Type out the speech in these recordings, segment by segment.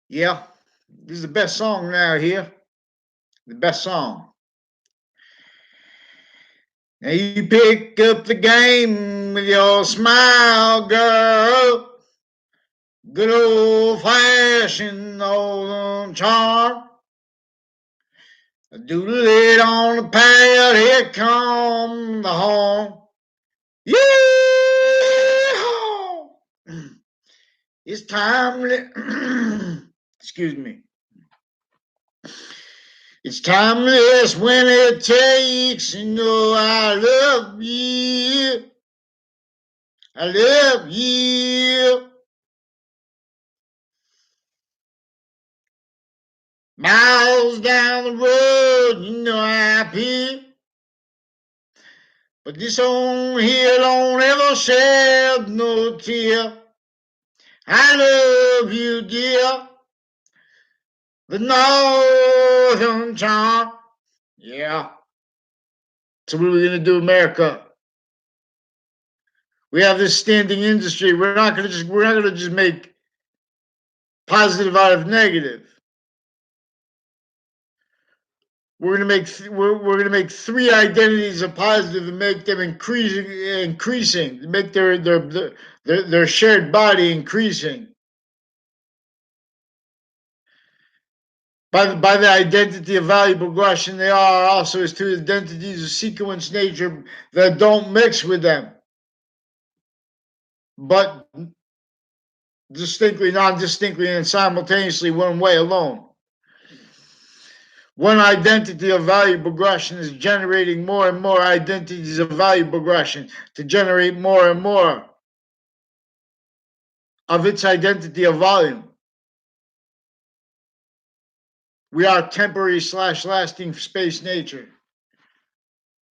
Yeah, this is the best song now here. The best song. Now you pick up the game with your smile, girl. Good old fashioned old charm. Doodle it on the pad, here come the horn. Yeah! It's time to, excuse me. It's timeless when it takes, I love you. I love you. Miles down the road, I appear. But this on here don't ever shed no tear. I love you, dear. The Northern Charm. Yeah. So what are we gonna do, America? We have this standing industry. We're not gonna just make positive out of negative. We're gonna make three identities of positive and make them increasing, make their shared body increasing by the identity of value progression. They are also as two identities of sequence nature that don't mix with them, but distinctly, non-distinctly, and simultaneously one way alone. One identity of value progression is generating more and more identities of value progression to generate more and more of its identity of volume. We are temporary / lasting space nature,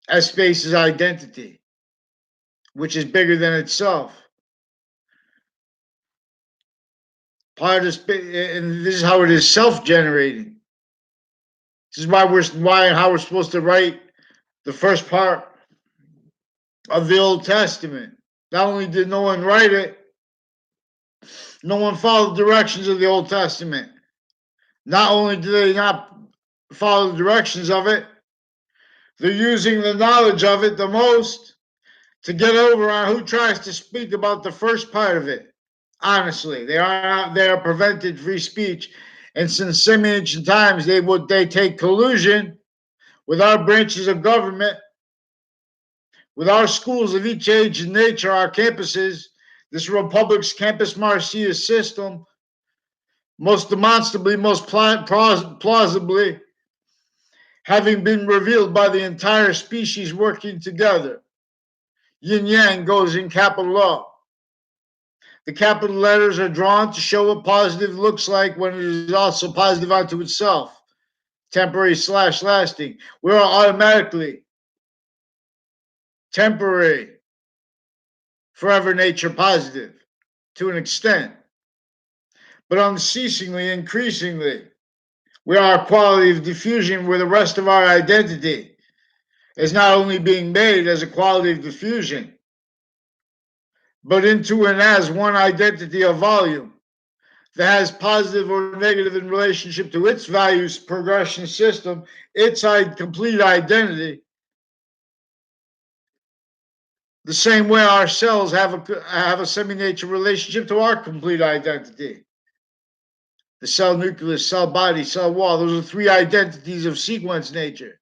as space is identity, which is bigger than itself. Part of space, and this is how it is self-generating. This is why and how we're supposed to write the first part of the Old Testament. Not only did no one write it, no one followed the directions of the Old Testament. Not only do they not follow the directions of it, they're using the knowledge of it the most to get over on who tries to speak about the first part of it. Honestly, they are prevented free speech, and since semi-ancient times they take collusion with our branches of government, with our schools of each age and nature, our campuses, this republic's campus marcia system, most demonstrably, most plausibly, having been revealed by the entire species working together. Yin yang goes in capital O. The capital letters are drawn to show what positive looks like when it is also positive unto itself. Temporary / lasting. We are automatically temporary, forever nature positive to an extent, but unceasingly, increasingly, we are a quality of diffusion where the rest of our identity is not only being made as a quality of diffusion, but into and as one identity of volume that has positive or negative in relationship to its values progression system, its complete identity. The same way our cells have a semi-nature relationship to our complete identity. The cell nucleus, cell body, cell wall, those are three identities of sequence nature.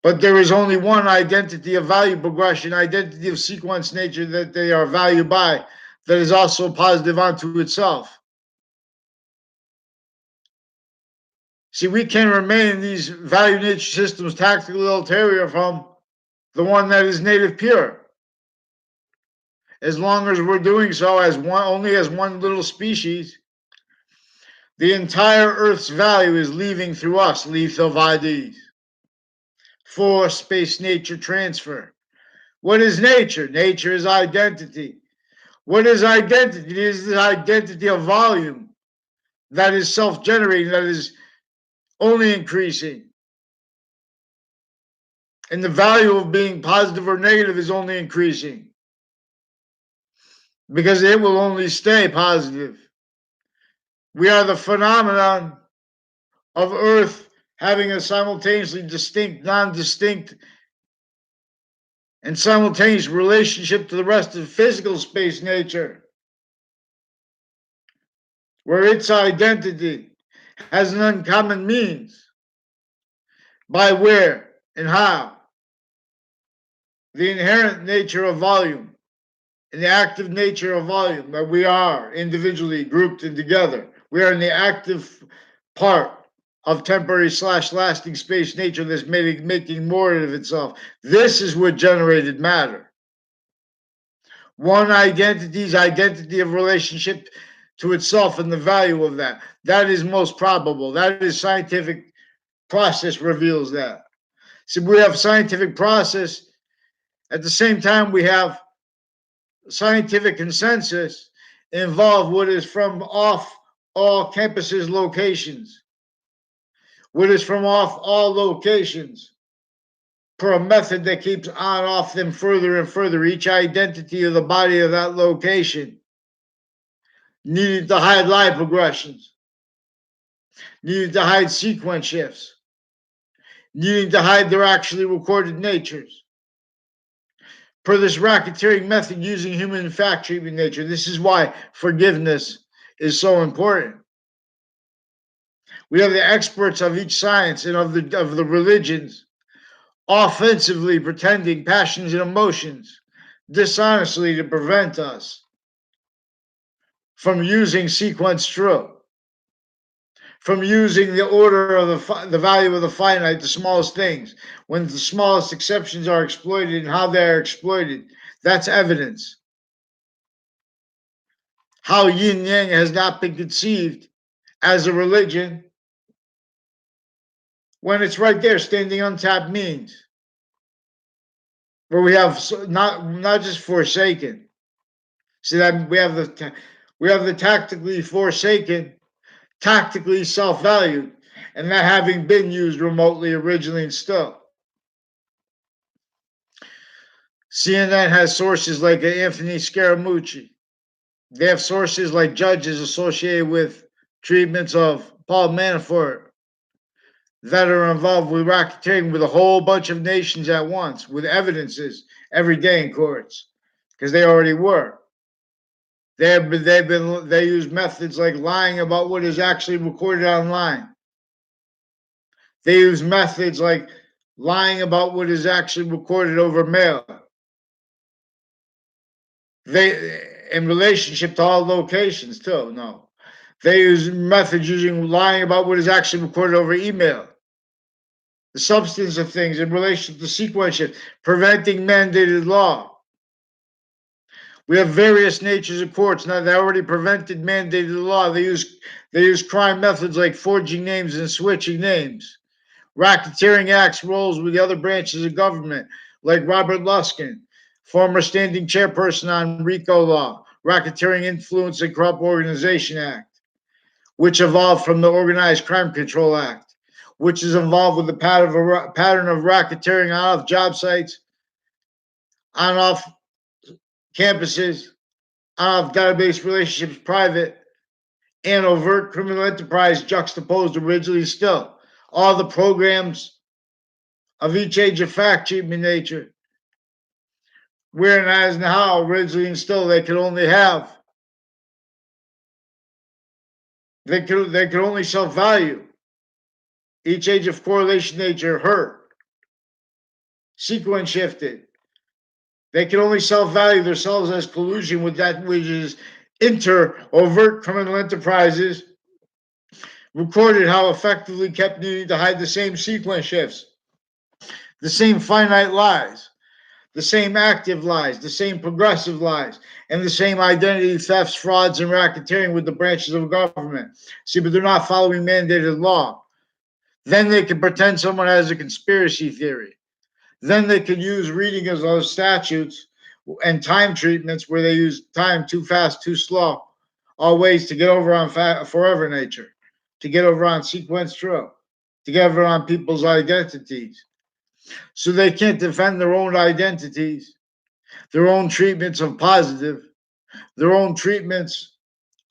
But there is only one identity of value progression, identity of sequence nature that they are valued by, that is also positive unto itself. See, we can remain in these value nature systems tactically ulterior from the one that is native pure, as long as we're doing so as only as one little species. The entire Earth's value is leaving through us, lethal IDs. For space nature transfer. What is nature? Nature is identity. What is identity? It is the identity of volume that is self-generating, that is only increasing. And the value of being positive or negative is only increasing, because it will only stay positive. We are the phenomenon of Earth having a simultaneously distinct, non-distinct, and simultaneous relationship to the rest of physical space nature, where its identity has an uncommon means by where and how the inherent nature of volume and the active nature of volume that we are individually grouped and together. We are in the active part of temporary / lasting space nature that's making more of itself. This is what generated matter. One identity's identity of relationship to itself and the value of that. That is most probable. That is scientific process reveals that. So we have scientific process. At the same time, we have scientific consensus involve what is from off all campuses locations, what is from off all locations, per a method that keeps on off them further and further, each identity of the body of that location, needed to hide lie progressions, needed to hide sequence shifts, needing to hide their actually recorded natures. Per this racketeering method using human fact treatment nature. This is why forgiveness is so important. We have the experts of each science and of the religions offensively pretending passions and emotions dishonestly to prevent us from using sequence true, from using the order of the value of the finite, the smallest things, when the smallest exceptions are exploited and how they are exploited. That's evidence. How yin yang has not been conceived as a religion when it's right there, standing untapped means, where we have not just forsaken. See that we have the tactically forsaken, tactically self-valued, and that having been used remotely originally and still. CNN has sources like Anthony Scaramucci. They have sources like judges associated with treatments of Paul Manafort that are involved with racketeering with a whole bunch of nations at once, with evidences every day in courts, because they already were. They use methods like lying about what is actually recorded online. They use methods like lying about what is actually recorded over mail. They, in relationship to all locations too, no. They use methods using lying about what is actually recorded over email. The substance of things in relation to sequence, preventing mandated law. We have various natures of courts now that already prevented mandated law. They use crime methods like forging names and switching names. Racketeering acts roles with the other branches of government, like Robert Luskin, former standing chairperson on RICO law, Racketeering Influence and Corrupt Organization Act, which evolved from the Organized Crime Control Act, which is involved with the pattern of racketeering on off job sites, on off campuses, on off database relationships, private, and overt criminal enterprise juxtaposed originally still. All the programs of each age of fact treatment nature, where and as and how originally and still they could only have. They could only self-value. Each age of correlation nature hurt. Sequence shifted. They can only self-value themselves as collusion with that which is overt criminal enterprises, recorded how effectively kept needing to hide the same sequence shifts, the same finite lies, the same active lies, the same progressive lies, and the same identity thefts, frauds, and racketeering with the branches of government. See, but they're not following mandated law. Then they can pretend someone has a conspiracy theory. Then they could use reading of those statutes and time treatments where they use time too fast, too slow, all ways to get over on forever nature, to get over on sequence true, to get over on people's identities. So they can't defend their own identities, their own treatments of positive, their own treatments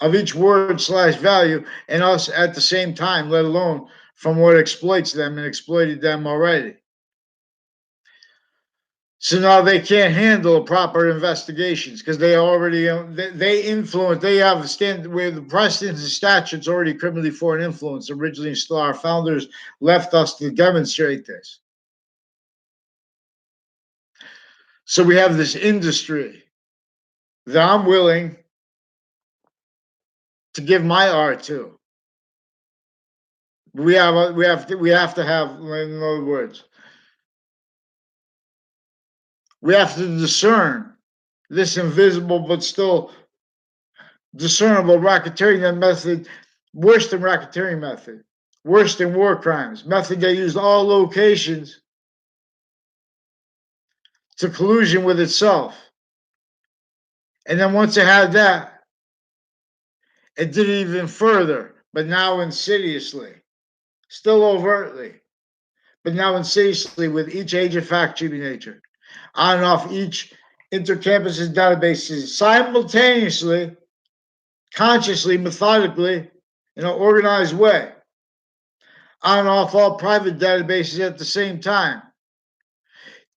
of each word slash value and us at the same time, let alone from what exploits them and exploited them already. So now they can't handle proper investigations because they already they influence. They have a stand where the precedents and statutes already criminally foreign influence. Originally, still our founders left us to demonstrate this. So we have this industry that I'm willing to give my art to. We have to have, in other words, we have to discern this invisible but still discernible racketeering method, worse than racketeering method, worse than war crimes, method that used all locations to collusion with itself. And then once it had that, it did it even further, but now insidiously, still overtly, but now insidiously with each agent fact-cheating nature, on and off each intercampus databases simultaneously, consciously, methodically, in an organized way, on and off all private databases at the same time,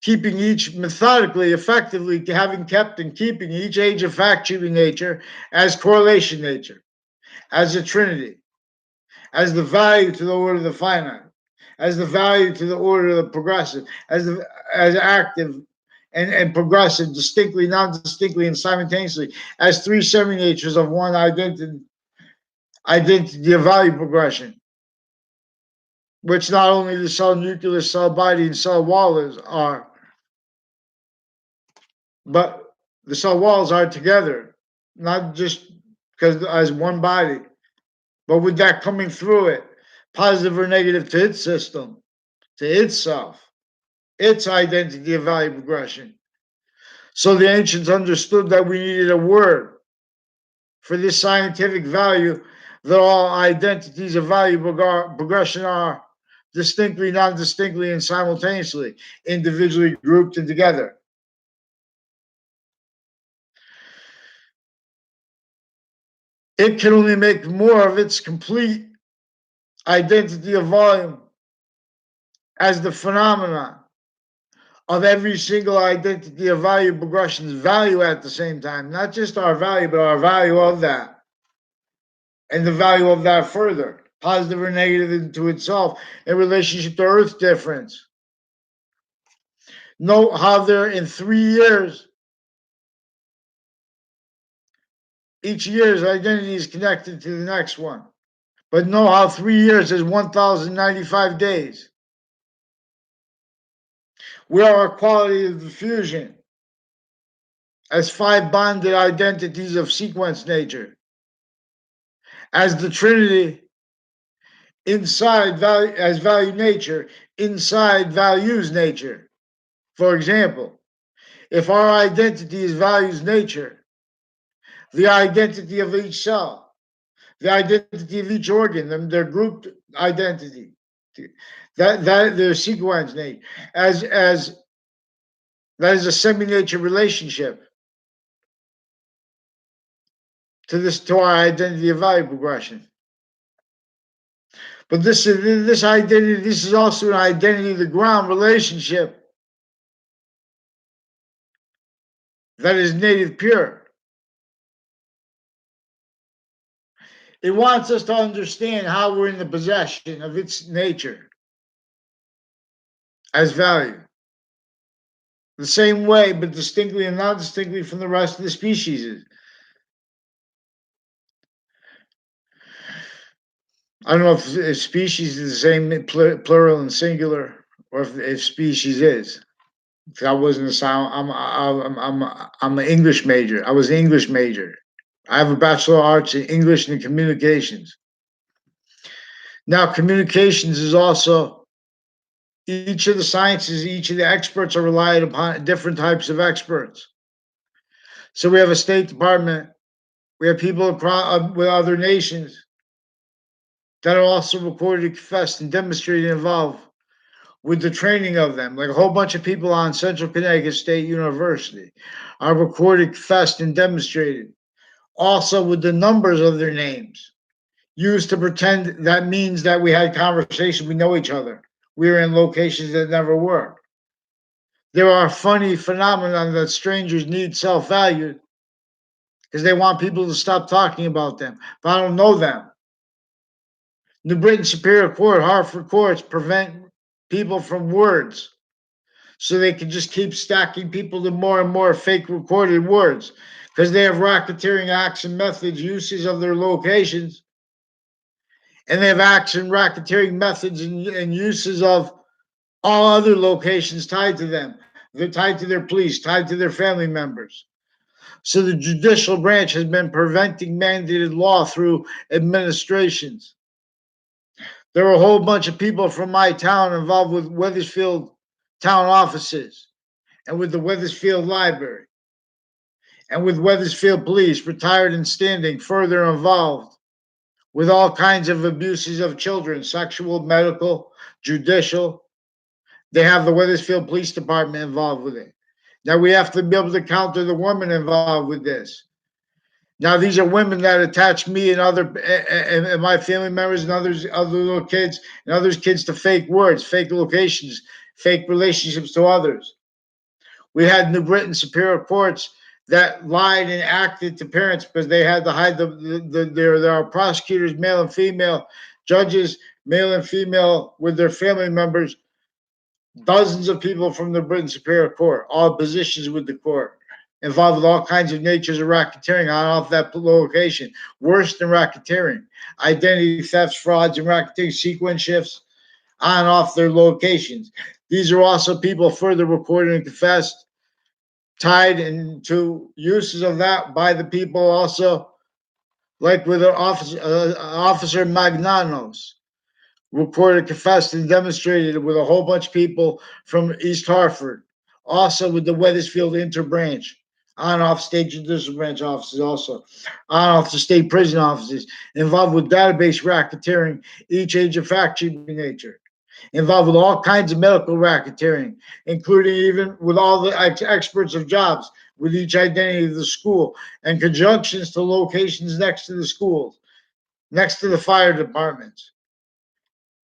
keeping each methodically, effectively, having kept and keeping each agent fact-cheating nature as correlation nature, as a trinity, as the value to the order of the finite, as the value to the order of the progressive, as active and progressive, distinctly, non-distinctly, and simultaneously, as three semi-natures of one identity of value progression, which not only the cell nucleus, cell body, and cell wall are, but the cell walls are together, not just because as one body, but with that coming through it, positive or negative to its system, to itself, its identity of value progression. So the ancients understood that we needed a word for this scientific value, that all identities of value progression are distinctly, non-distinctly, and simultaneously, individually grouped and together. It can only make more of its complete identity of volume as the phenomenon of every single identity of value progression's value at the same time, not just our value, but our value of that, and the value of that further, positive or negative into itself, in relationship to Earth difference. Note how there in 3 years, each year's identity is connected to the next one. But know how 3 years is 1,095 days. We are a quality of diffusion as 5 bonded identities of sequence nature, as the Trinity inside value, as value nature inside values nature. For example, if our identity is values nature, the identity of each cell, the identity of each organ, their grouped identity, that their sequence nature, as that is a semi-nature relationship to our identity of value progression. But this identity, this is also an identity of the ground relationship that is native pure. It wants us to understand how we're in the possession of its nature as value. The same way, but distinctly and not distinctly from the rest of the species. I don't know if species is the same plural and singular, or if species is. I wasn't a sound. I'm an English major. I was an English major. I have a Bachelor of Arts in English and Communications. Now, communications is also each of the sciences, each of the experts are relied upon different types of experts. So we have a State Department, we have people across, with other nations that are also recorded, confessed, and demonstrated involved with the training of them. Like a whole bunch of people on Central Connecticut State University are recorded, confessed, and demonstrated Also with the numbers of their names, used to pretend that means that we had conversation, we know each other. We were in locations that never were. There are funny phenomena that strangers need self-value because they want people to stop talking about them, but I don't know them. New Britain Superior Court, Hartford courts prevent people from words, so they can just keep stacking people to more and more fake recorded words because they have racketeering acts and methods, uses of their locations, and they have acts and racketeering methods and uses of all other locations tied to them. They're tied to their police, tied to their family members. So the judicial branch has been preventing mandated law through administrations. There were a whole bunch of people from my town involved with Wethersfield town offices and with the Wethersfield Library and with Wethersfield Police, retired and standing, further involved with all kinds of abuses of children, sexual, medical, judicial. They have the Wethersfield Police Department involved with it. Now we have to be able to counter the women involved with this. Now these are women that attach me and other and my family members and other little kids and others kids to fake words, fake locations, fake relationships to others. We had New Britain Superior Courts that lied and acted to parents because they had to hide there are prosecutors, male and female, judges, male and female, with their family members, dozens of people from the Britain Superior Court, all positions with the court, involved with all kinds of natures of racketeering on off that location. Worse than racketeering, identity thefts, frauds, and racketeering sequence shifts on and off their locations. These are also people further recorded and confessed, tied into uses of that by the people also, like with Officer Magnanos, recorded, confessed, and demonstrated with a whole bunch of people from East Hartford. Also with the Wethersfield Interbranch, on off state judicial branch offices, also on off the state prison offices, involved with database racketeering, each age of fact cheating nature, involved with all kinds of medical racketeering, including even with all the experts of jobs, with each identity of the school, and conjunctions to locations next to the schools, next to the fire departments,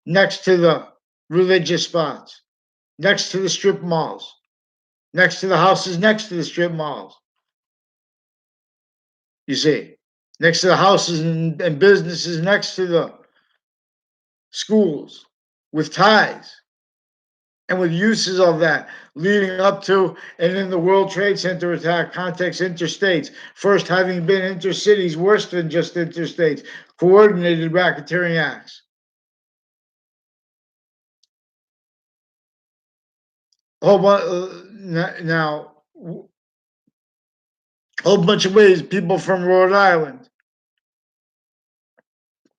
next to the religious spots, next to the strip malls, next to the houses next to the strip malls. You see, next to the houses and businesses next to the schools, with ties and with uses of that leading up to and in the World Trade Center attack context, interstates, first having been intercities, worse than just interstates, coordinated racketeering acts. Whole now, a whole bunch of ways people from Rhode Island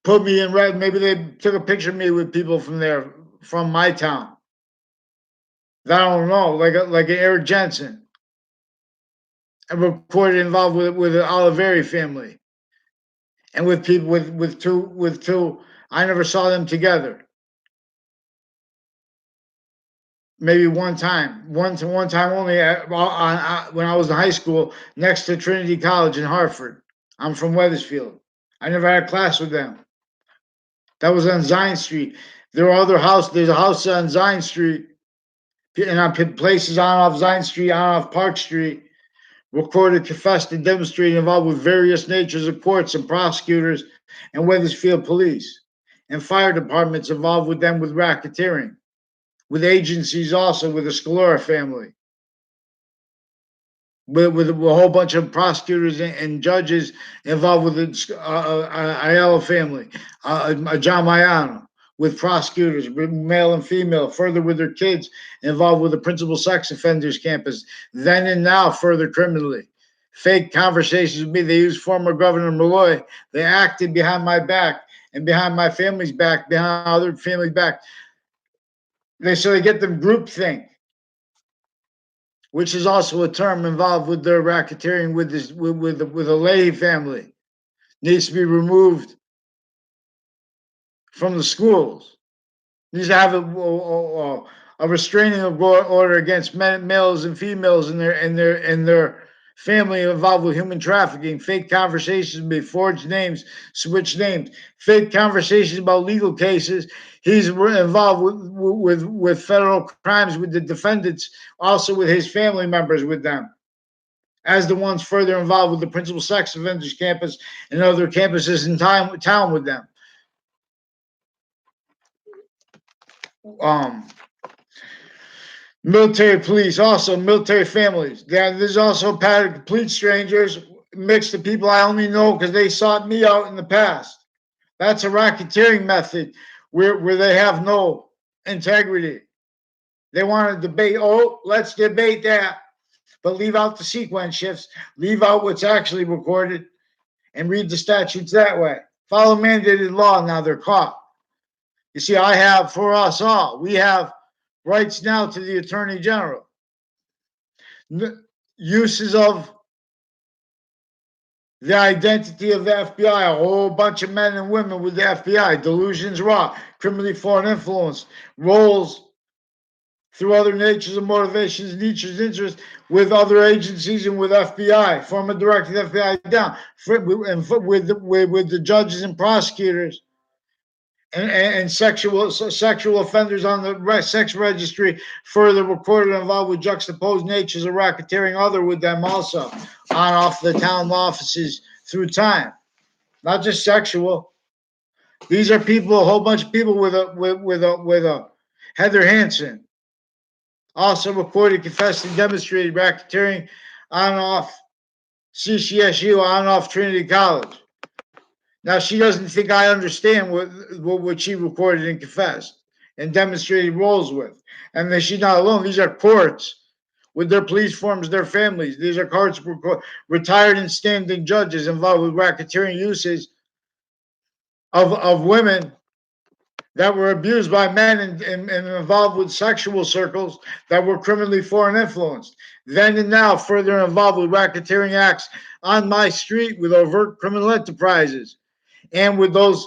put me in red. Maybe they took a picture of me with people from there, from my town. I don't know, like Eric Jensen, and recorded involved with the Oliveri family, and with people with two. I never saw them together. Maybe one time only when I was in high school next to Trinity College in Hartford. I'm from Wethersfield. I never had a class with them. That was on Zion Street. There are other houses. There's a house on Zion Street, and on places on off Zion Street, on off Park Street, recorded, confessed, and demonstrated involved with various natures of courts and prosecutors and Wethersfield police and fire departments involved with them with racketeering, with agencies also, with the Scalora family, with a whole bunch of prosecutors and judges involved with the Ayala family, John Mayano, with prosecutors, male and female, further with their kids, involved with the principal sex offenders campus, then and now further criminally. Fake conversations with me. They used former Governor Malloy. They acted behind my back and behind my family's back, behind other families' back. So they get them groupthink, which is also a term involved with their racketeering with this with a Leahy family, needs to be removed from the schools. Needs to have a restraining order against males and females in their family involved with human trafficking, fake conversations with forged names, switched names, fake conversations about legal cases. He's involved with federal crimes with the defendants, also with his family members with them, as the ones further involved with the principal sex offenders campus and other campuses in town with them. Um, Military police, also military families. There's also a pattern of complete strangers mixed with people I only know because they sought me out in the past. That's a racketeering method where they have no integrity. They want to debate, oh, let's debate that, but leave out the sequence shifts, leave out what's actually recorded, and read the statutes that way. Follow mandated law, now they're caught. You see, I have, for us all, we have rights now to the Attorney General. Uses of the identity of the FBI, a whole bunch of men and women with the FBI, delusions raw, criminally foreign influence, roles through other natures and motivations, natures, interests with other agencies and with FBI, former director of the FBI down, and with the judges and prosecutors. And sexual offenders on the sex registry further recorded involved with juxtaposed natures of racketeering other with them also on off the town offices through time, not just sexual. These are people, a whole bunch of people with a Heather Hansen also recorded, confessed, and demonstrated racketeering on off CCSU, on off Trinity College. Now, she doesn't think I understand what she recorded and confessed and demonstrated roles with. And then she's not alone. These are courts with their police forms, their families. These are courts, retired and standing judges involved with racketeering uses of women that were abused by men and involved with sexual circles that were criminally foreign influenced. Then and now, further involved with racketeering acts on my street with overt criminal enterprises. And with those,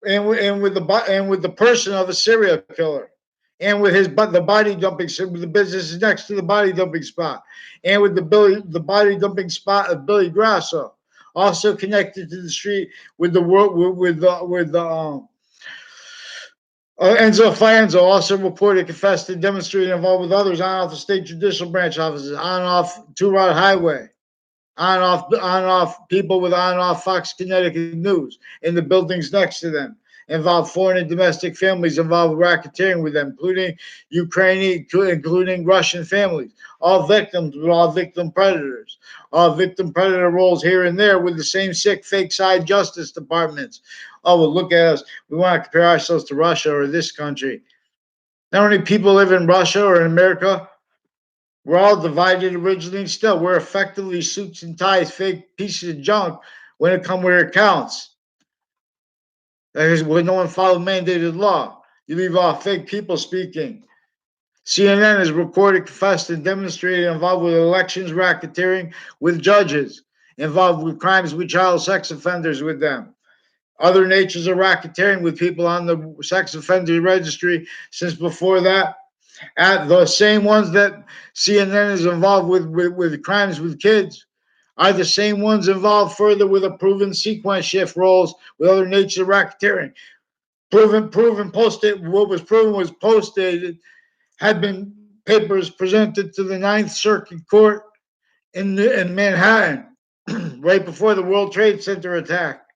and with the person of a serial killer, and with the body dumping, the business is next to the body dumping spot, and with the body dumping spot of Billy Grasso, also connected to the street with the world Enzo Fianzo, also reported, confessed, and demonstrated involved with others on off the state judicial branch offices, on off Two Rod Highway, on off people with on off Fox Connecticut News in the buildings next to them, involved foreign and domestic families involved with racketeering with them, including Ukrainian, including Russian families, all victims with all victim predators, all victim predator roles here and there with the same sick fake side justice departments. Oh, well, look at us. We want to compare ourselves to Russia or this country. Not many people live in Russia or in America. We're all divided originally and still. We're effectively suits and ties, fake pieces of junk when it comes where it counts. That is when no one followed mandated law. You leave off fake people speaking. CNN has recorded, confessed, and demonstrated involved with elections racketeering with judges, involved with crimes with child sex offenders with them. Other natures of racketeering with people on the sex offender registry since before that. At the same ones that CNN is involved with crimes with kids are the same ones involved further with a proven sequence shift roles with other natures of racketeering. Posted. What was proven was posted. Had been papers presented to the Ninth Circuit Court in Manhattan right before the World Trade Center attack.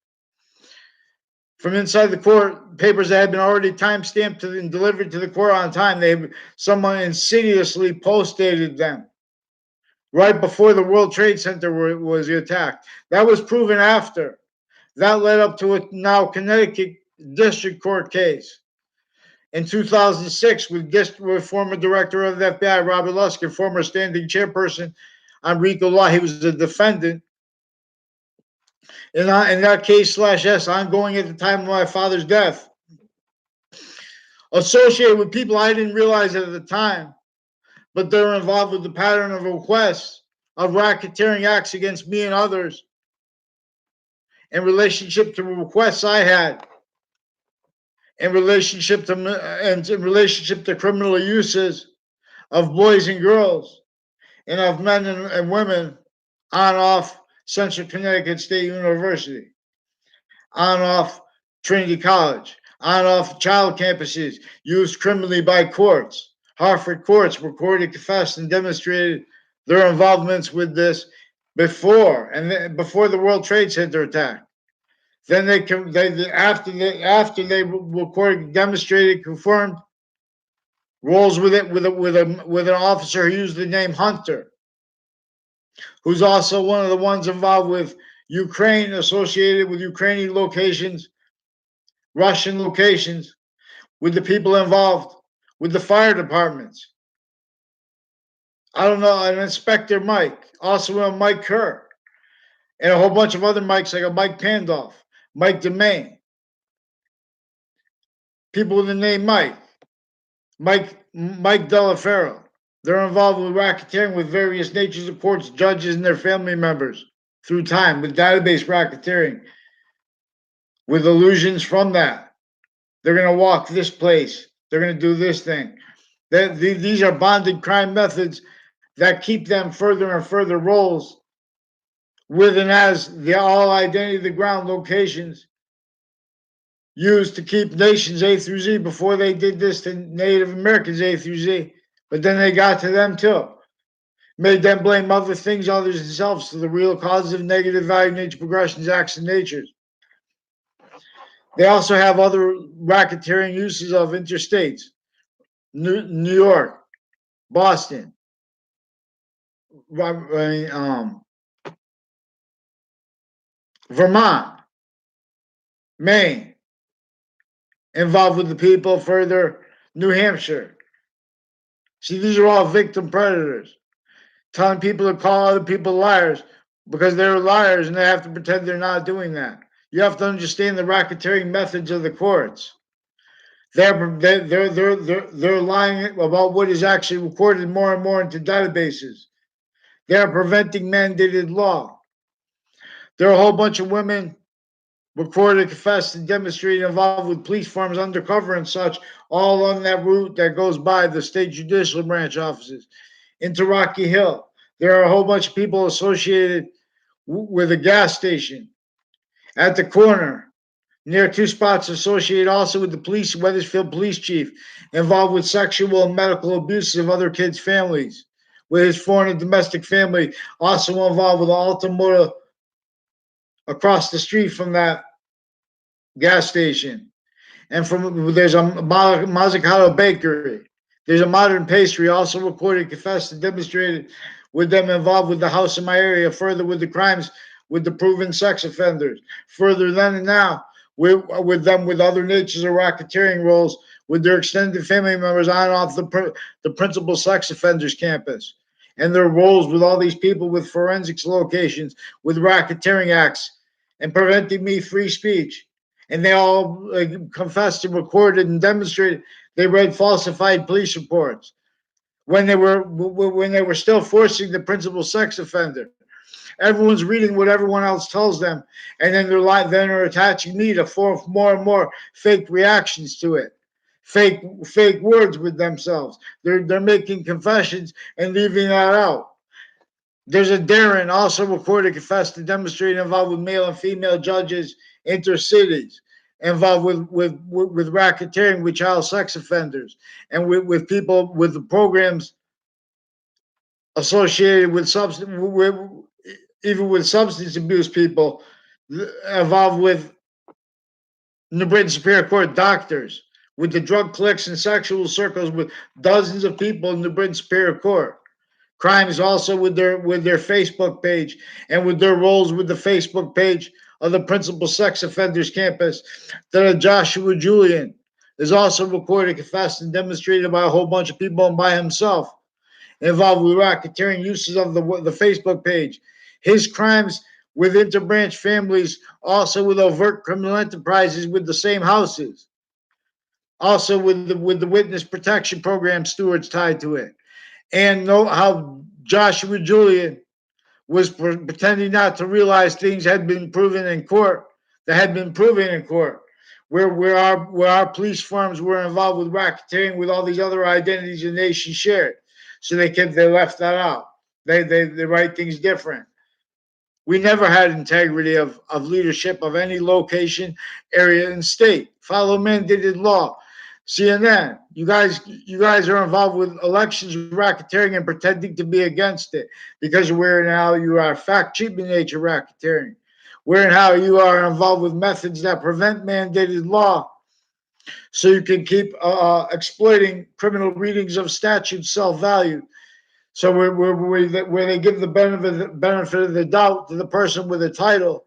From inside the court, papers that had been already time-stamped and delivered to the court on time. Someone insidiously post-dated them right before the World Trade Center was attacked. That was proven after. That led up to a now Connecticut District Court case in 2006 with former director of the FBI, Robert Lusker, former standing chairperson on RICO law. He was a defendant in that case /S, ongoing at the time of my father's death, associated with people I didn't realize at the time, but they're involved with the pattern of requests of racketeering acts against me and others in relationship to requests I had, in relationship to criminal uses of boys and girls and of men and women on off Central Connecticut State University, on off Trinity College, on off child campuses used criminally by courts. Hartford courts recorded, confessed, and demonstrated their involvements with this before the World Trade Center attack. Then after they recorded, demonstrated, confirmed roles with it with an officer who used the name Hunter, who's also one of the ones involved with Ukraine, associated with Ukrainian locations, Russian locations, with the people involved, with the fire departments. I don't know, an Inspector Mike, also a Mike Kerr, and a whole bunch of other Mikes like a Mike Pandolf, Mike DeMaine, people with the name Mike Delaferro. They're involved with racketeering with various natures of courts, judges, and their family members through time with database racketeering, with illusions from that. They're going to walk this place. They're going to do this thing. These are bonded crime methods that keep them further and further roles with and as the all identity of the ground locations used to keep nations A through Z before they did this to Native Americans A through Z. But then they got to them too. Made them blame other things, others themselves, for the real causes of negative value, nature, progressions, acts, and natures. They also have other racketeering uses of interstates. New York, Boston, Vermont, Maine, involved with the people further, New Hampshire. See, these are all victim predators, telling people to call other people liars because they're liars and they have to pretend they're not doing that. You have to understand the racketeering methods of the courts. They're lying about what is actually recorded more and more into databases. They're preventing mandated law. There are a whole bunch of women recorded, confessed, and demonstrated involved with police forms undercover and such, all on that route that goes by the state judicial branch offices into Rocky Hill. There are a whole bunch of people associated with a gas station at the corner near two spots associated also with the police, Wethersfield police chief, involved with sexual and medical abuses of other kids' families, with his foreign and domestic family, also involved with Altamoda across the street from that gas station. And there's a Mazzucato bakery. There's a modern pastry also recorded, confessed, and demonstrated with them involved with the house in my area, further with the crimes with the proven sex offenders, further then and now with them with other natures of racketeering roles with their extended family members on and off the principal sex offenders campus, and their roles with all these people with forensics locations, with racketeering acts, and preventing me free speech. And they all confessed and recorded and demonstrated they read falsified police reports when they were still forcing the principal sex offender. Everyone's reading what everyone else tells them, and then they're attaching me to more and more fake reactions to it, fake words with themselves. They're making confessions and leaving that out. There's a Darren also recorded, confessed, and demonstrated involved with male and female judges intercities, involved with racketeering with child sex offenders, and with people with the programs associated with even with substance abuse people involved with New Britain Superior Court doctors, with the drug cliques and sexual circles with dozens of people in the Britain Superior Court. Crimes also with their Facebook page and with their roles with the Facebook page of the principal sex offenders campus. That Joshua Julian is also recorded, confessed, and demonstrated by a whole bunch of people and by himself, involved with racketeering uses of the Facebook page. His crimes with interbranch families, also with overt criminal enterprises with the same houses, also with the witness protection program stewards tied to it, and know how Joshua Julian was pretending not to realize things had been proven in court, where our police firms were involved with racketeering with all these other identities the nation shared. So they left that out. They write things different. We never had integrity of leadership of any location, area, and state. Follow mandated law. CNN, you guys are involved with elections racketeering and pretending to be against it because where now you are fact cheating nature racketeering. Where and how you are involved with methods that prevent mandated law so you can keep exploiting criminal readings of statutes self-value. So where they give the benefit of the doubt to the person with a title,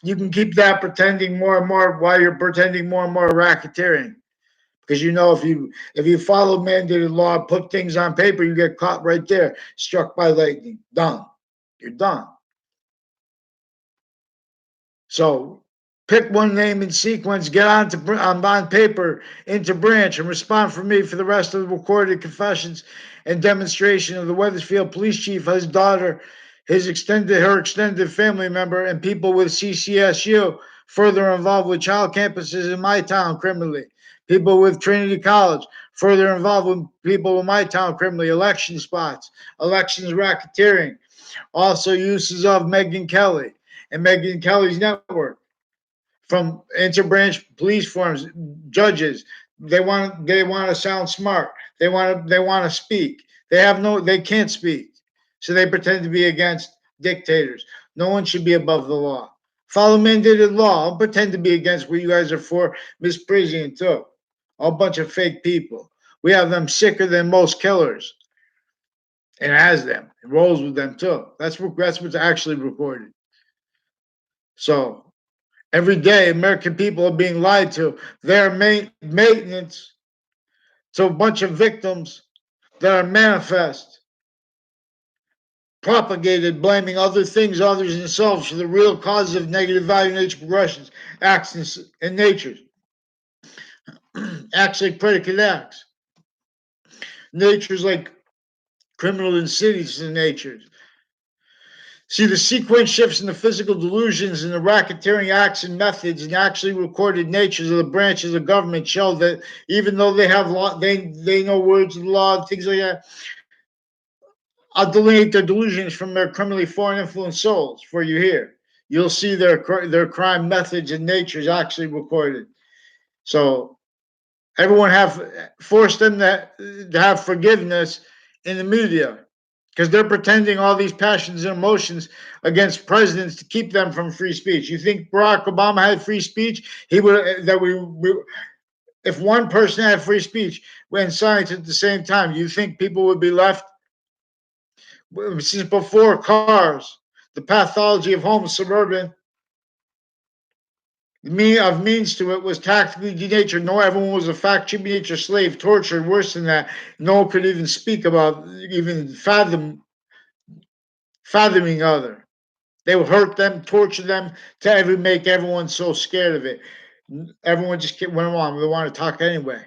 you can keep that pretending more and more while you're pretending more and more racketeering. Because you know if you follow mandated law, put things on paper, you get caught right there, struck by lightning, done. You're done. So pick one name in sequence, get on paper into branch, and respond for me for the rest of the recorded confessions and demonstration of the Wethersfield police chief, his daughter, her extended family member, and people with CCSU further involved with child campuses in my town criminally. People with Trinity College further involved with people in my town criminally. Election spots, elections racketeering, also uses of Megyn Kelly and Megyn Kelly's network from interbranch police forms, judges. They want to sound smart. They want to speak. They can't speak. So they pretend to be against dictators. No one should be above the law. Follow mandated law. Don't pretend to be against what you guys are for, mispraising too. A bunch of fake people. We have them sicker than most killers. And has them. It rolls with them too. That's what's actually recorded. So every day, American people are being lied to. Their maintenance to a bunch of victims that are manifest, propagated, blaming other things, others, and themselves for the real causes of negative value nature progressions, acts, and natures. Acts like predicate acts. Natures like criminal insidious in natures. See, the sequence shifts in the physical delusions and the racketeering acts and methods and actually recorded natures of the branches of government show that even though they have law, they know words of the law and things like that, I'll delineate their delusions from their criminally foreign influenced souls for you here. You'll see their crime methods and natures actually recorded. So everyone have forced them to have forgiveness in the media because they're pretending all these passions and emotions against presidents to keep them from free speech. You think Barack Obama had free speech? He would if one person had free speech and science at the same time. You think people would be left? Since before cars, the pathology of Homo suburban means to it was tactically denatured. No, everyone was a fact nature slave, tortured. Worse than that, no one could even speak about, even fathoming other. They would hurt them, torture them, to make everyone so scared of it. Everyone just went along. They want to talk anyway.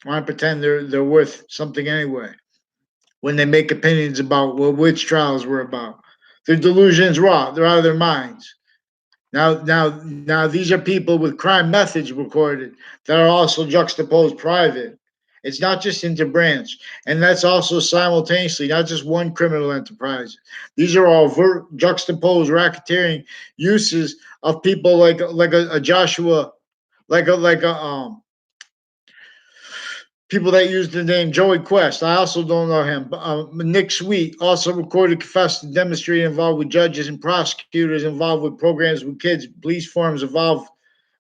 Want to pretend they're worth something anyway. When they make opinions about what witch trials were about, their delusions raw. They're out of their minds. Now, these are people with crime methods recorded that are also juxtaposed private. It's not just interbranch, and that's also simultaneously not just one criminal enterprise. These are all juxtaposed racketeering uses of people like a Joshua, like a people that use the name Joey Quest. I also don't know him. Nick Sweet also recorded, confessed, and demonstrated involved with judges and prosecutors, involved with programs with kids, police forums, involved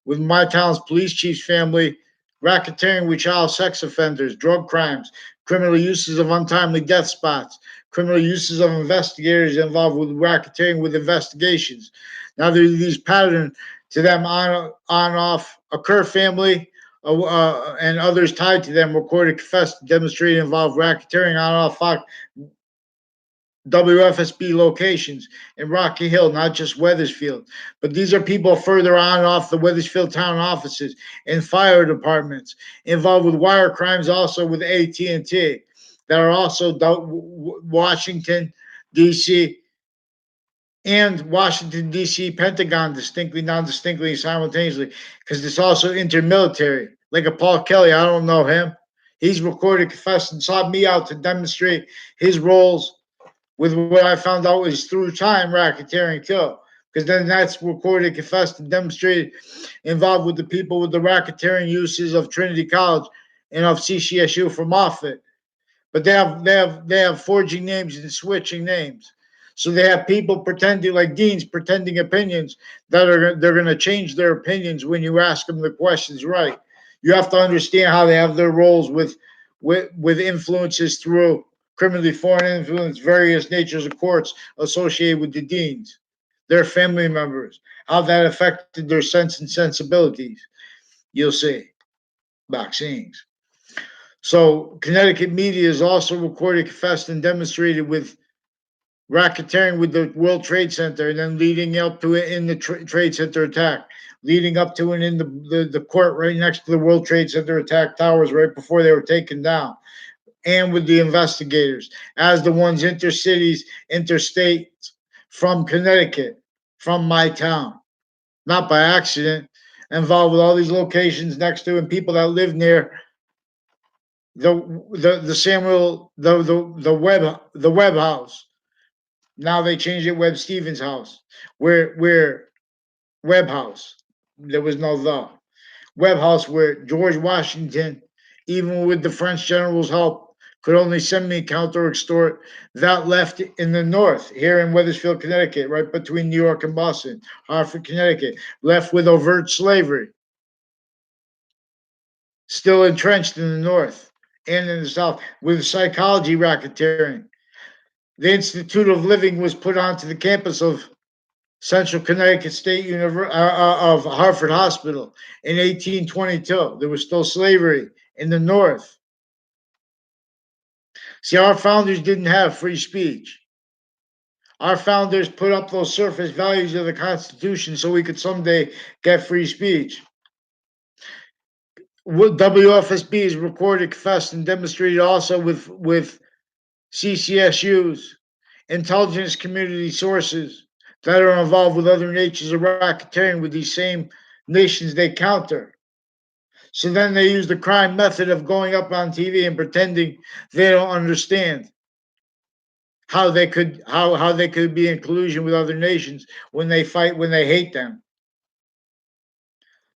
with my town's police chief's family, racketeering with child sex offenders, drug crimes, criminal uses of untimely death spots, criminal uses of investigators involved with racketeering with investigations. Now there's these patterns to them on off occur family and others tied to them recorded, confessed, demonstrated involved racketeering on off WFSB locations in Rocky Hill, not just Wethersfield. But these are people further on off the Wethersfield town offices and fire departments involved with wire crimes, also with AT&T, that are also Washington, D.C., and Washington, D.C., Pentagon, distinctly, non-distinctly, simultaneously, because it's also intermilitary. Like a Paul Kelly, I don't know him. He's recorded, confessed, and sought me out to demonstrate his roles with what I found out is through time racketeering too. Because then that's recorded, confessed, and demonstrated involved with the people with the racketeering uses of Trinity College and of CCSU for Moffitt. But they have forging names and switching names. So they have people pretending like deans pretending opinions that are they're going to change their opinions when you ask them the questions right. You have to understand how they have their roles with influences through criminally foreign influence, various natures of courts associated with the deans, their family members, how that affected their sense and sensibilities. You'll see vaccines. So Connecticut media is also recorded, confessed, and demonstrated with racketeering with the World Trade Center, and then leading up to it in the Trade Center attack, leading up to it in the court right next to the World Trade Center attack towers right before they were taken down, and with the investigators as the ones intercities, interstate from Connecticut, from my town, not by accident, involved with all these locations next to and people that live near the Samuel the Webb house. Now they changed it Webb Stevens house. Where Webb house. There was no the Webb house where George Washington, even with the French general's help, could only semi-counter extort that left in the north, here in Wethersfield, Connecticut, right between New York and Boston, Hartford, Connecticut, left with overt slavery, still entrenched in the north and in the south, with psychology racketeering. The Institute of Living was put onto the campus of Central Connecticut State of Hartford Hospital in 1822. There was still slavery in the North. See, our founders didn't have free speech. Our founders put up those surface values of the Constitution so we could someday get free speech. WFSB is recorded, confessed, and demonstrated also with CCSUs, intelligence community sources that are involved with other nations of racketeering with these same nations they counter. So then they use the crime method of going up on TV and pretending they don't understand how they could be in collusion with other nations when they fight, when they hate them.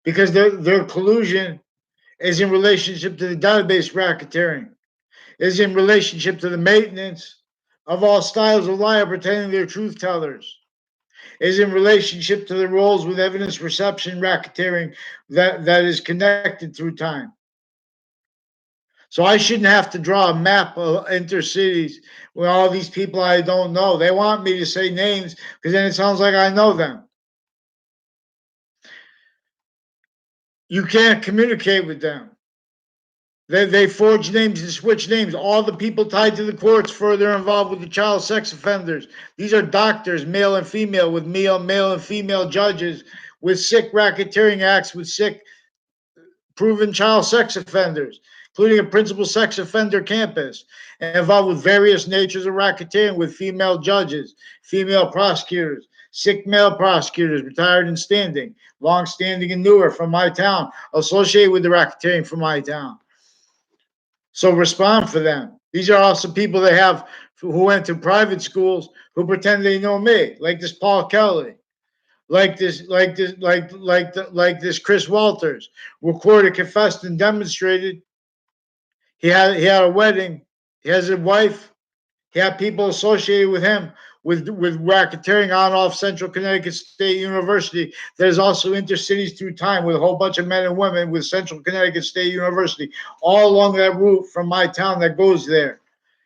Because their collusion is in relationship to the database racketeering, is in relationship to the maintenance of all styles of lie pretending they're truth tellers, is in relationship to the roles with evidence reception racketeering that is connected through time. So I shouldn't have to draw a map of intercities with all these people I don't know. They want me to say names because then it sounds like I know them. You can't communicate with them. They forge names and switch names. All the people tied to the courts further involved with the child sex offenders. These are doctors, male and female, with male and female judges, with sick racketeering acts, with sick proven child sex offenders, including a principal sex offender campus, and involved with various natures of racketeering with female judges, female prosecutors, sick male prosecutors, retired and standing, long standing and newer from my town, associated with the racketeering from my town. So respond for them. These are also people that have who went to private schools who pretend they know me, like this Paul Kelly, like this Chris Walters, recorded, confessed, and demonstrated. He had a wedding. He has a wife. He had people associated with him with racketeering on off Central Connecticut State University. There's also intercities through time with a whole bunch of men and women with Central Connecticut State University all along that route from my town that goes there.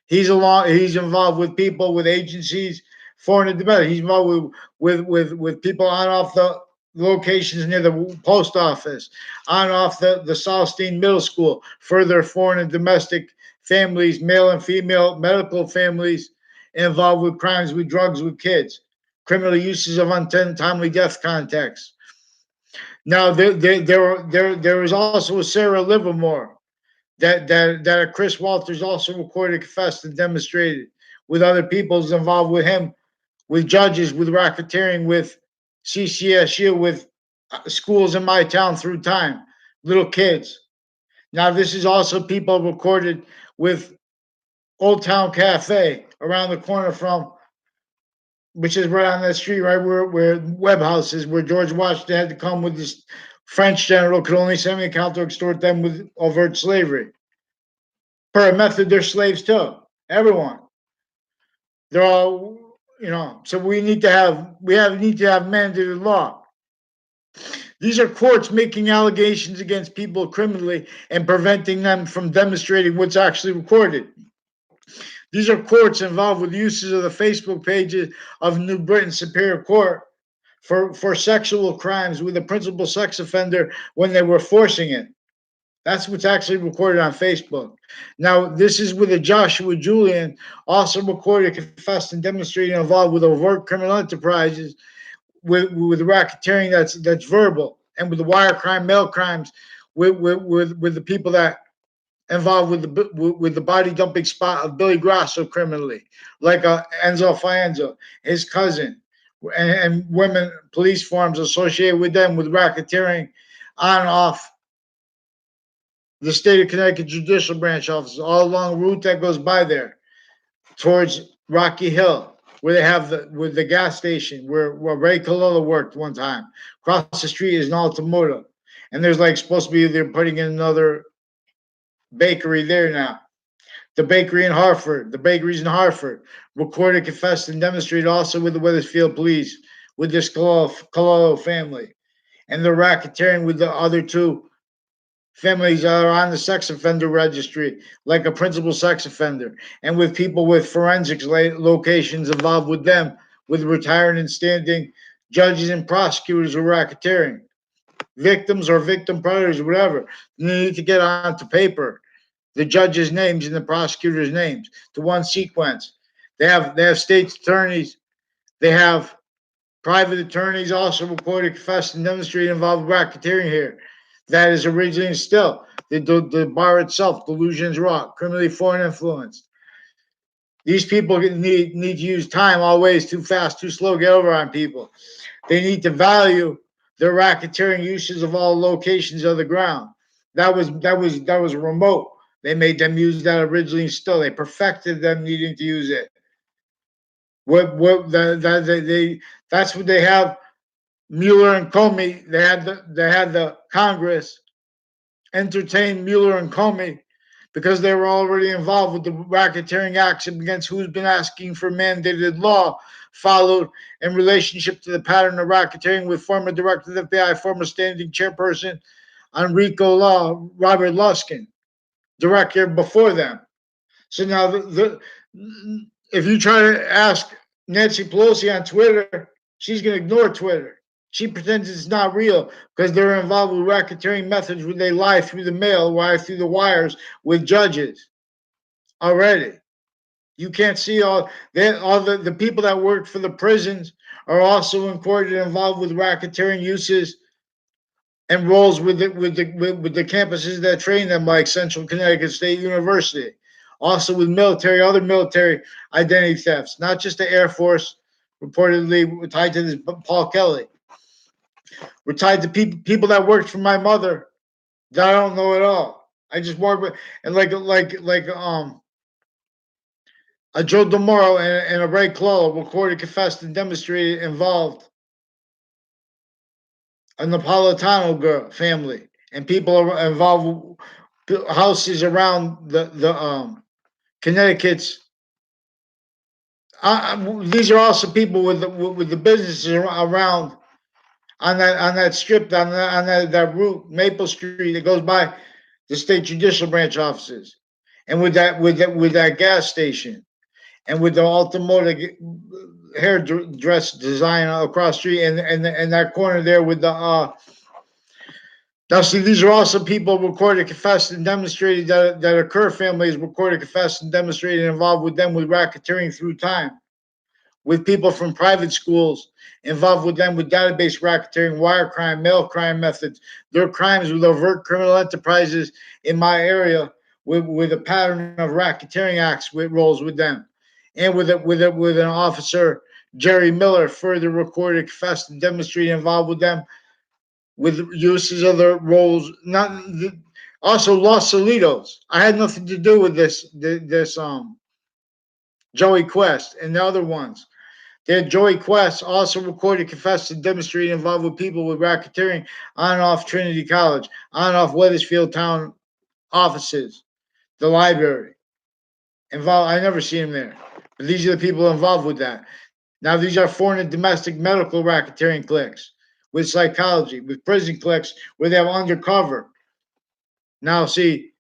He's involved with people, with agencies, foreign and domestic. He's involved with people on off the locations near the post office, on off the Southstein Middle School, further foreign and domestic families, male and female medical families involved with crimes, with drugs, with kids, criminal uses of untimely death contexts. Now there was also a Sarah Livermore that Chris Walters also recorded, confessed, and demonstrated with other peoples involved with him, with judges, with racketeering, with CCSU, with schools in my town through time, little kids. Now this is also people recorded with Old Town Cafe around the corner from, which is right on that street, right where Webb House is, where George Washington had to come with this French general could only send me a count to extort them with overt slavery. Per method, they're slaves too. Everyone. They're all, so we need to have mandated law. These are courts making allegations against people criminally and preventing them from demonstrating what's actually recorded. These are courts involved with uses of the Facebook pages of New Britain Superior Court for sexual crimes with the principal sex offender when they were forcing it. That's what's actually recorded on Facebook. Now, this is with a Joshua Julian, also recorded, confessed, and demonstrated involved with overt criminal enterprises with racketeering that's verbal, and with the wire crime, mail crimes, with the people that involved with the body dumping spot of Billy Grasso criminally, like Enzo Fienzo, his cousin, and women police forms associated with them with racketeering on and off the state of Connecticut judicial branch offices, all along the route that goes by there towards Rocky Hill, where they have with the gas station where Ray Colella worked one time. Across the street is an Altamuda, and there's like supposed to be they're putting in another bakery there now. The bakery in Hartford, the bakeries in Hartford, recorded, confessed, and demonstrated also with the Wethersfield police with this Cololo family, and the racketeering with the other two families that are on the sex offender registry, like a principal sex offender, and with people with forensics locations involved with them, with retired and standing judges and prosecutors who are racketeering, victims or victim predators, whatever. They need to get onto paper the judges' names and the prosecutors' names to one sequence. They have state attorneys, they have private attorneys also reported, confessed, and demonstrated involved with racketeering here. That is originally and still the bar itself, delusions wrought, criminally foreign influenced. These people need to use time always too fast, too slow, get over on people. They need to value their racketeering uses of all locations of the ground. That was remote. They made them use that originally and still. They perfected them needing to use it. That's what they have. Mueller and Comey, they had the Congress entertain Mueller and Comey because they were already involved with the racketeering action against who's been asking for mandated law followed in relationship to the pattern of racketeering with former director of the FBI, former standing chairperson on RICO law, Robert Luskin, director before them. So now, if you try to ask Nancy Pelosi on Twitter, she's going to ignore Twitter. She pretends it's not real because they're involved with racketeering methods where they lie through the mail, lie through the wires with judges already. You can't see all the people that work for the prisons are also in court and involved with racketeering uses and roles with the campuses that train them, like Central Connecticut State University. Also with other military identity thefts, not just the Air Force, reportedly tied to this Paul Kelly. We're tied to people that worked for my mother that I don't know at all. I just work with, and like a Joe DeMoro and a Ray Clow recorded, confessed, and demonstrated involved a Napolitano girl family, and people are involved with houses around the Connecticut's. These are also people with the businesses around on that strip on that route, Maple Street, that goes by the state judicial branch offices, and with that gas station, and with the automotive hairdress design across the street, and that corner there with the. Now, see, these are also people recorded, confessed, and demonstrated that occur families recorded, confessed, and demonstrated involved with them with racketeering through time, with people from private schools involved with them with database racketeering, wire crime, mail crime methods. Their crimes with overt criminal enterprises in my area with a pattern of racketeering acts with roles with them, and with an officer, Jerry Miller, further recorded, confessed, and demonstrated involved with them with uses of their roles. Not also Los Solitos. I had nothing to do with this Joey Quest, and the other ones. They had Joey Quest also recorded, confessed, and demonstrated involved with people with racketeering on and off Trinity College, on and off Weathersfield Town offices, the library. Involved, I never see him there. But these are the people involved with that. Now, these are foreign and domestic medical racketeering cliques with psychology, with prison cliques where they have undercover. Now, see,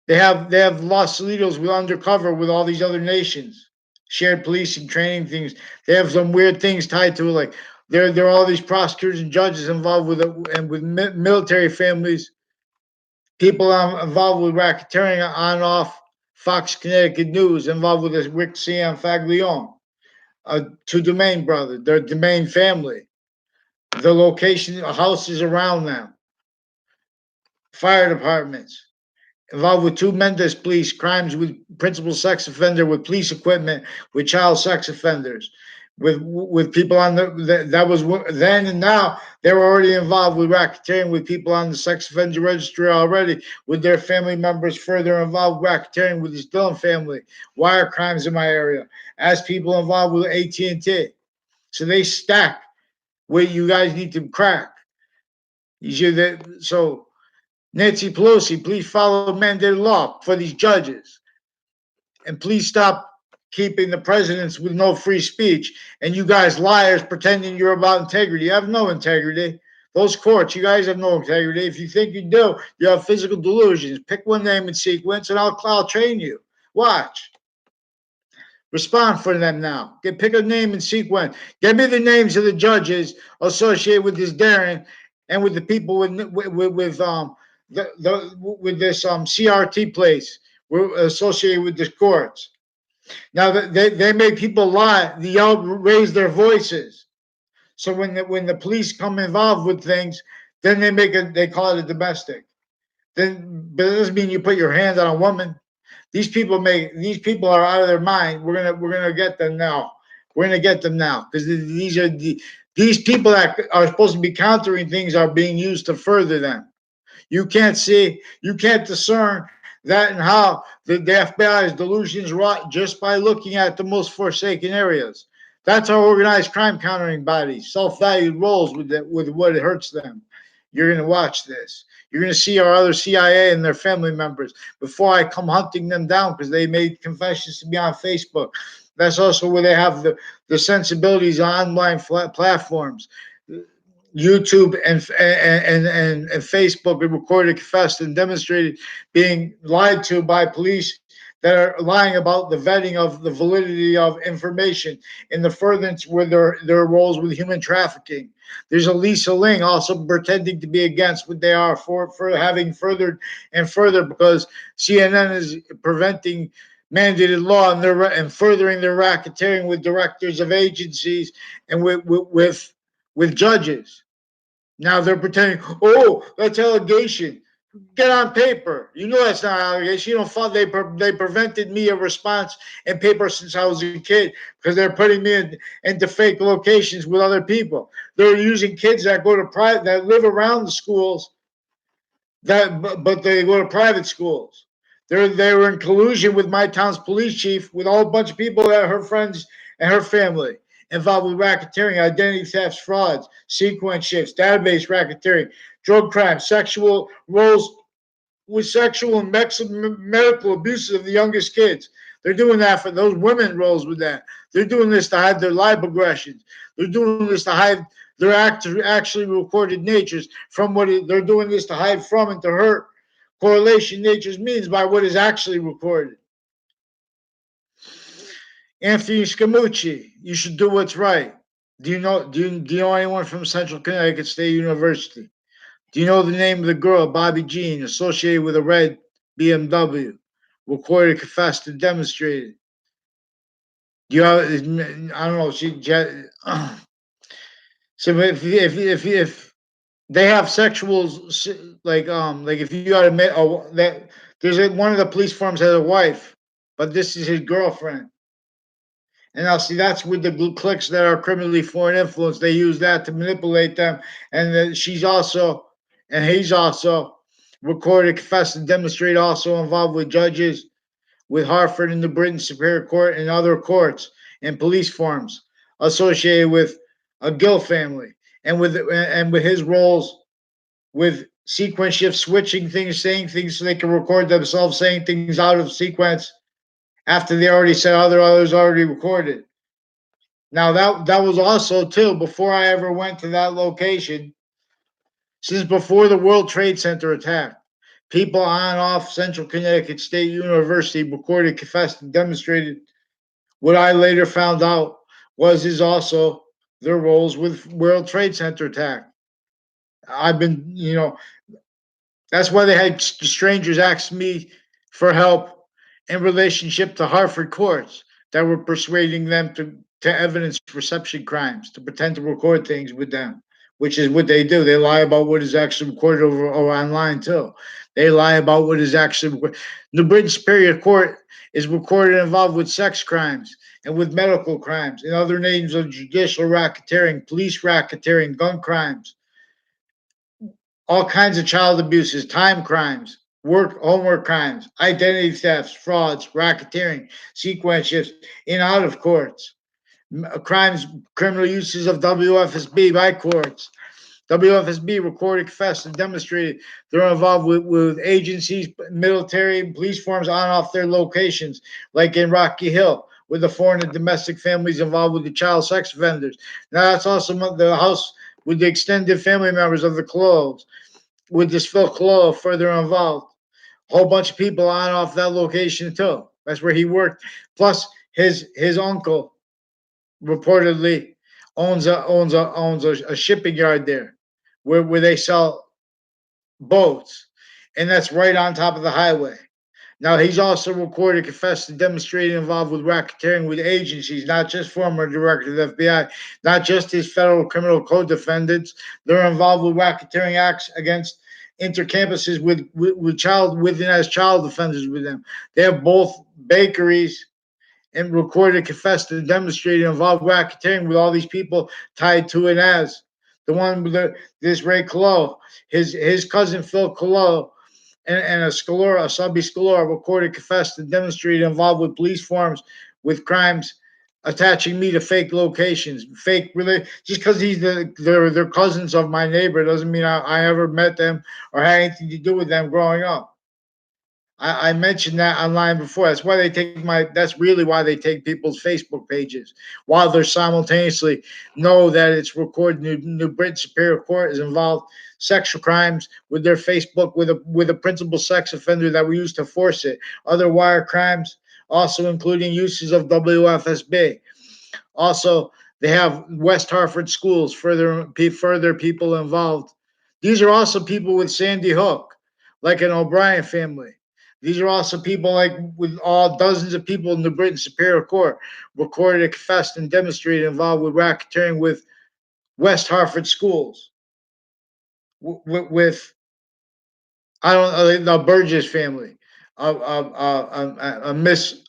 they have Los Salitos with undercover with all these other nations, shared policing, training things. They have some weird things tied to it, like there are all these prosecutors and judges involved with it, and with military families, people involved with racketeering on and off Fox Connecticut News, involved with this Rick Faglione, to Domain brother, their Domain family, the location, houses around them, fire departments, involved with two Mendes police crimes with principal sex offender, with police equipment, with child sex offenders, with people on that was then, and now they were already involved with racketeering with people on the sex offender registry already, with their family members further involved with racketeering with the Dillon family, wire crimes in my area, as people involved with AT&T. So they stack where you guys need to crack. So Nancy Pelosi, please follow mandated law for these judges. And please stop keeping the presidents with no free speech. And you guys liars pretending you're about integrity. You have no integrity. Those courts, you guys have no integrity. If you think you do, you have physical delusions. Pick one name and sequence, and I'll train you. Watch. Respond for them now. Pick a name and sequence. Give me the names of the judges associated with this Darren and with the people with this CRT place associated with the courts. Now they make people lie, yell, raise their voices. So when the police come involved with things, then they call it a domestic. But it doesn't mean you put your hand on a woman. These people are out of their mind. We're gonna get them now. We're gonna get them now because these people that are supposed to be countering things are being used to further them. You can't discern that and how the FBI's delusions wrought just by looking at the most forsaken areas. That's our organized crime countering bodies, self-valued roles with what it hurts them. You're going to watch this. You're going to see our other CIA and their family members before I come hunting them down because they made confessions to me on Facebook. That's also where they have the sensibilities on online platforms. YouTube and Facebook have recorded, confessed, and demonstrated being lied to by police that are lying about the vetting of the validity of information in the furtherance with their roles with human trafficking. There's a Lisa Ling also pretending to be against what they are for having furthered and further because CNN is preventing mandated law and furthering their racketeering with directors of agencies and with judges. Now they're pretending, oh, that's allegation. Get on paper. You know that's not allegation. You don't follow. They prevented me a response in paper since I was a kid because they're putting me into fake locations with other people. They're using kids that go to private that live around the schools but they go to private schools. They were in collusion with my town's police chief with a whole bunch of people that are her friends and her family involved with racketeering, identity thefts, frauds, sequence shifts, database racketeering, drug crimes, sexual roles with sexual and medical abuses of the youngest kids. They're doing that for those women roles with that. They're doing this to hide their life aggressions. They're doing this to hide their actually recorded natures from they're doing this to hide from and to hurt correlation natures means by what is actually recorded. Anthony Scamucci, you should do what's right. Do you know anyone from Central Connecticut State University? Do you know the name of the girl, Bobby Jean, associated with a red BMW, recorded, confessed, and demonstrated? Do you have, I don't know. So if they have sexuals like if you got to that there's one of the police forms has a wife, but this is his girlfriend. And now, see, that's with the cliques that are criminally foreign influence. They use that to manipulate them. And then he's also recorded, confessed, and demonstrated, also involved with judges with Hartford and New Britain Superior Court and other courts and police forms associated with a Gill family and with his roles with sequence shift, switching things, saying things so they can record themselves saying things out of sequence after they already said others already recorded. Now that was also too before I ever went to that location. Since before the World Trade Center attack, people on and off Central Connecticut State University recorded, confessed, and demonstrated what I later found out is also their roles with World Trade Center attack. I've been, that's why they had strangers ask me for help in relationship to Hartford courts that were persuading them to evidence reception crimes, to pretend to record things with them, which is what they do. They lie about what is actually recorded over or online too. They lie about what is actually the British Superior Court is recorded involved with sex crimes and with medical crimes and other names of judicial racketeering, police racketeering, gun crimes, all kinds of child abuses, time crimes, homework crimes, identity thefts, frauds, racketeering, sequence shifts in and out of courts, crimes, criminal uses of WFSB by courts. WFSB recorded, confessed, and demonstrated they're involved with agencies, military, and police forms on and off their locations, like in Rocky Hill, with the foreign and domestic families involved with the child sex offenders. Now, that's also the house with the extended family members of the Cloves, with this Phil Colo further involved. A whole bunch of people on and off that location, too. That's where he worked. Plus, his uncle reportedly owns a shipping yard there where they sell boats, and that's right on top of the highway. Now he's also recorded, confessed, and demonstrated involved with racketeering with agencies, not just former director of the FBI, not just his federal criminal code defendants. They're involved with racketeering acts against intercampuses with as child offenders with them. They have both bakeries and recorded, confessed, and demonstrated involved racketeering with all these people tied to it as the one with this Ray Colo, his cousin Phil Colo, and a Subby Scalora recorded, confessed, and demonstrated involved with police forms with crimes attaching me to fake locations, fake really just because they're cousins of my neighbor doesn't mean I ever met them or had anything to do with them growing up. I mentioned that online before. That's really why they take people's Facebook pages while they're simultaneously know that it's recorded. New Britain Superior Court is involved sexual crimes with their Facebook with a principal sex offender that we used to force it. Other wire crimes, also including uses of WFSB. Also, they have West Hartford schools, further people involved. These are also people with Sandy Hook, like an O'Brien family. These are also people like with all dozens of people in the Britain Superior Court recorded, confessed, and demonstrated involved with racketeering with West Hartford schools, with I don't know the Burgess family, a Miss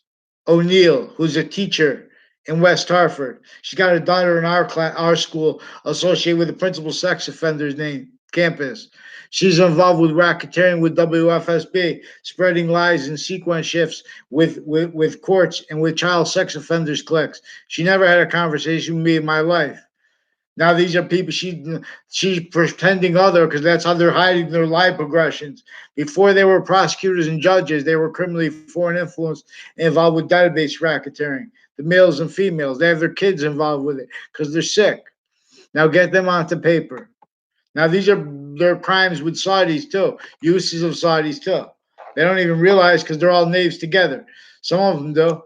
O'Neill, who's a teacher in West Hartford. She's got a daughter in our school, associated with the principal sex offender's name campus. She's involved with racketeering with WFSB, spreading lies and sequence shifts with courts and with child sex offenders cliques. She never had a conversation with me in my life. Now these are people she's pretending other because that's how they're hiding their lie progressions. Before they were prosecutors and judges, they were criminally foreign influenced and involved with database racketeering. The males and females, they have their kids involved with it because they're sick. Now get them onto paper. Now these are their crimes with Saudis too, uses of Saudis too. They don't even realize because they're all knaves together. Some of them do.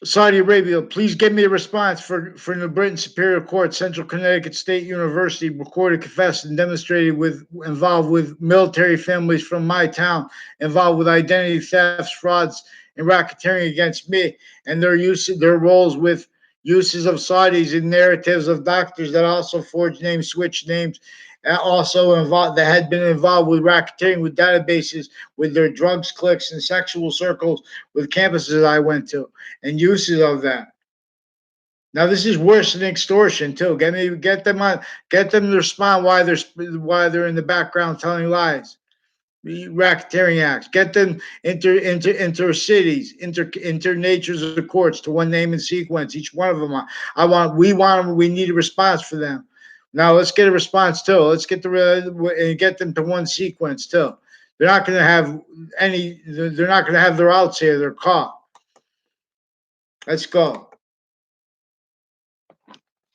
Saudi Arabia, please give me a response for New Britain Superior Court, Central Connecticut State University, recorded, confessed, and demonstrated involved with military families from my town, involved with identity thefts, frauds, and racketeering against me, and their roles with uses of Saudis and narratives of doctors that also forged names, switched names, also involved that had been involved with racketeering with databases with their drugs cliques and sexual circles with campuses I went to and uses of that. Now this is worse than extortion too. Get them to respond why they're in the background telling lies. racketeering acts. Get them inter cities, inter natures of the courts to one name and sequence. Each one of them. We need a response for them. Now let's get a response too. Let's get and get them to one sequence too. They're not going to have any. They're not going to have their outs here. They're caught. Let's go.